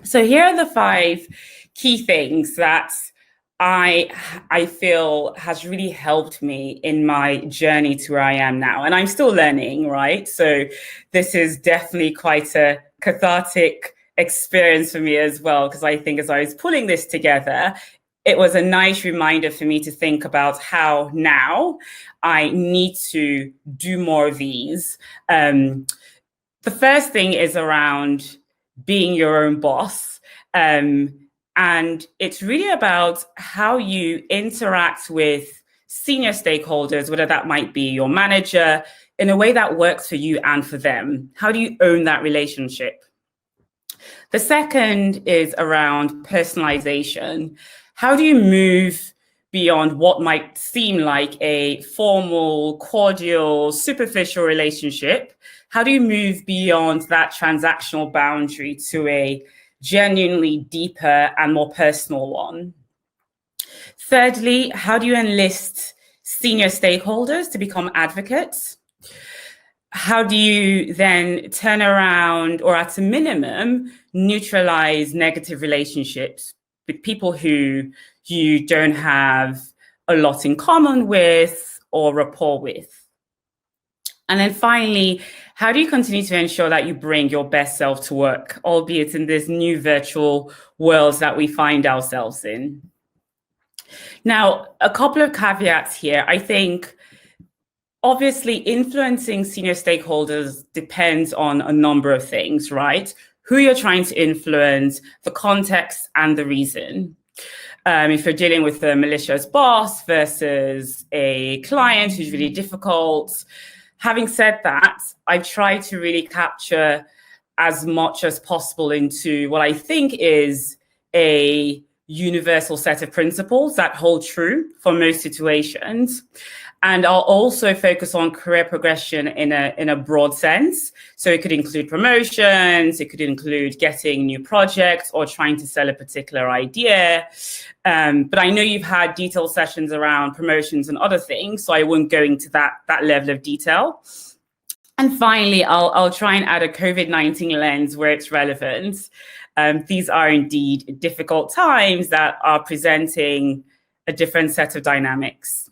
So here are the five key things that I feel has really helped me in my journey to where I am now. And I'm still learning, right? So this is definitely quite a cathartic experience for me as well, because I think as I was pulling this together, it was a nice reminder for me to think about how now I need to do more of these. The first thing is around being your own boss. And it's really about how you interact with senior stakeholders, whether that might be your manager, in a way that works for you and for them. How do you own that relationship? The second is around personalization. How do you move beyond what might seem like a formal, cordial, superficial relationship? How do you move beyond that transactional boundary to a genuinely deeper and more personal one? Thirdly, how do you enlist senior stakeholders to become advocates? How do you then turn around, or at a minimum, neutralize negative relationships with people who you don't have a lot in common with or rapport with? And then finally, how do you continue to ensure that you bring your best self to work, albeit in this new virtual world that we find ourselves in? Now, a couple of caveats here. I think obviously influencing senior stakeholders depends on a number of things, right? Who you're trying to influence, the context, and the reason. If you're dealing with a malicious boss versus a client who's really difficult. Having said that, I've tried to really capture as much as possible into what I think is a universal set of principles that hold true for most situations. And I'll also focus on career progression in a broad sense. So it could include promotions, it could include getting new projects or trying to sell a particular idea. But I know you've had detailed sessions around promotions and other things, so I won't go into that level of detail. And finally, I'll try and add a COVID-19 lens where it's relevant. These are indeed difficult times that are presenting a different set of dynamics.